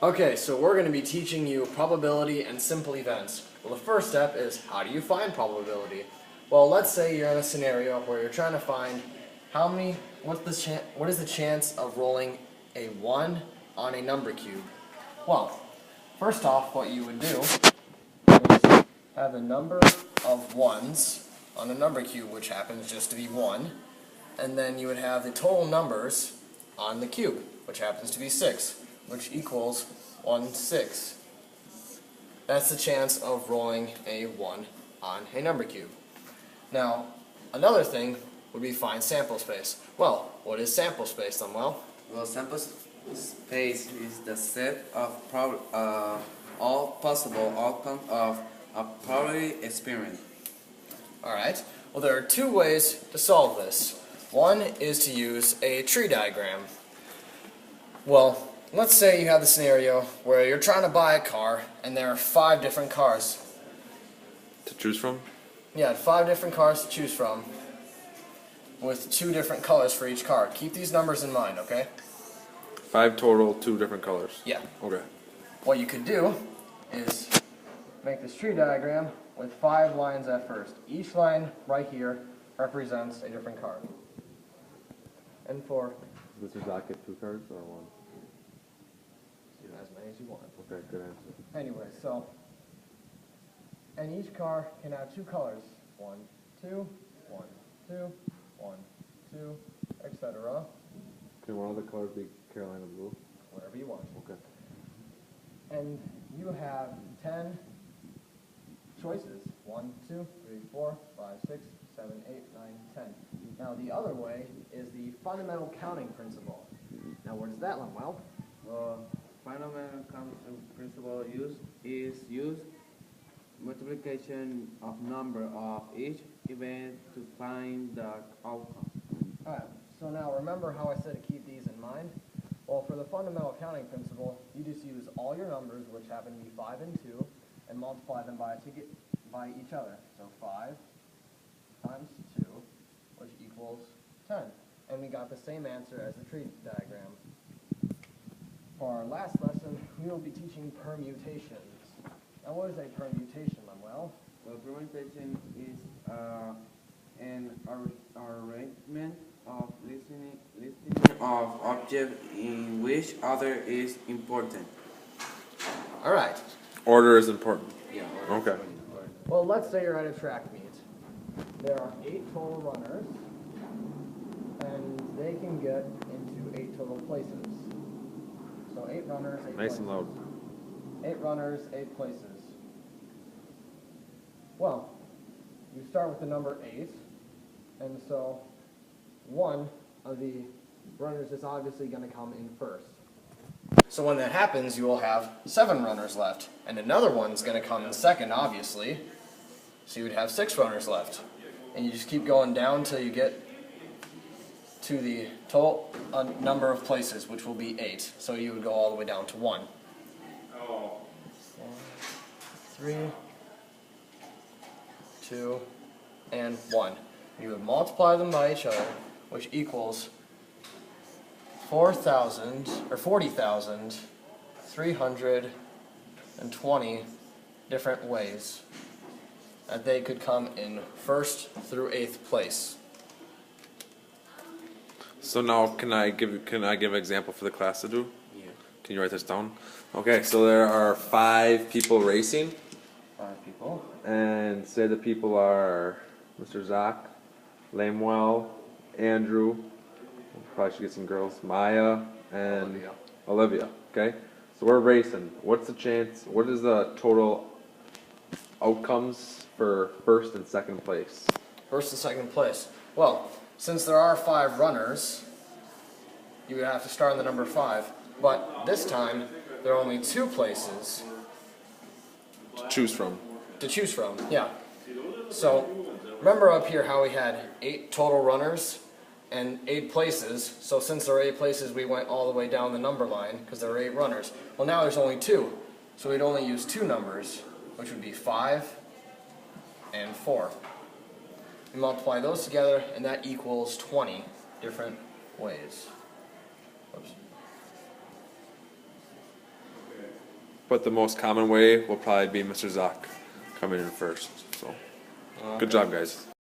Okay, so we're going to be teaching you probability and simple events. Well, the first step is, how do you find probability? Well, let's say you're in a scenario where you're trying to find what is the chance of rolling a 1 on a number cube? Well, first off, what you would do is have the number of 1s on a number cube, which happens just to be 1, and then you would have the total numbers on the cube, which happens to be 6. Which equals 1/6. That's the chance of rolling a 1 on a number cube. Now, another thing would be find sample space. Well, what is sample space, Samuel? Well, sample space is the set of all possible outcomes of a probability experiment. Alright, well there are two ways to solve this. One is to use a tree diagram. Well, let's say you have the scenario where you're trying to buy a car and there are 5 different cars. To choose from? Yeah, 5 different cars to choose from with 2 different colors for each car. Keep these numbers in mind, okay? 5 total, 2 different colors. Yeah. Okay. What you could do is make this tree diagram with 5 lines at first. Each line right here represents a different car. And for Does Mr. Zach get 2 cards or 1? do as many as you want. Okay, good answer. Anyway, so, and each car can have 2 colors. 1, 2, 1, 2, 1, 2, etc. Can one of the colors be Carolina blue? Whatever you want. Okay. And you have 10 choices. 1, 2, 3, 4, 5, 6, 7, 8, 9, 10. Now the other way is the fundamental counting principle. Now where does that lie? Well, Fundamental counting principle is multiplication of number of each event to find the outcome. alright, so now remember how I said to keep these in mind? Well, for the fundamental counting principle, you just use all your numbers, which happen to be 5 and 2, and multiply them by each other. So 5 times 2, which equals 10. And we got the same answer as the tree diagram. For our last lesson, we will be teaching permutations. Now what is a permutation, Manuel? Well, permutation is an arrangement of listing of objects in which order is important. Alright. Order is important. Yeah. Okay. Well, let's say you're at a track meet. There are 8 total runners, and they can get into 8 total places. So 8 runners, 8 Nice places. and loud. 8 runners, 8 places. Well, you start with the number 8, and so one of the runners is obviously going to come in first. So when that happens, you will have 7 runners left, and another one's going to come in second, obviously. So you would have 6 runners left, and you just keep going down till you get to the total number of places, which will be 8. So you would go all the way down to 1. 3, 2, and 1. You would multiply them by each other, which equals 40,320 different ways that they could come in first through 8th place. So now, can I give an example for the class to do? Yeah. Can you write this down? Okay, so there are 5 people racing, 5 people. and say the people are Mr. Zach, Lamuel, Andrew, probably should get some girls, Maya, and Olivia. Okay, so we're racing. What's the chance? What is the total outcomes for first and second place? First and second place. Well, since there are 5 runners, you would have to start on the number 5. But this time, there are only 2 places To choose from. to choose from. Yeah. So, remember up here how we had 8 total runners and 8 places. So since there are 8 places, we went all the way down the number line because there were 8 runners. Well, now there's only 2. So we'd only use 2 numbers, which would be 5 and 4. We multiply those together, and that equals 20 different ways. Oops. but the most common way will probably be Mr. Zoc coming in first. So, good job, guys.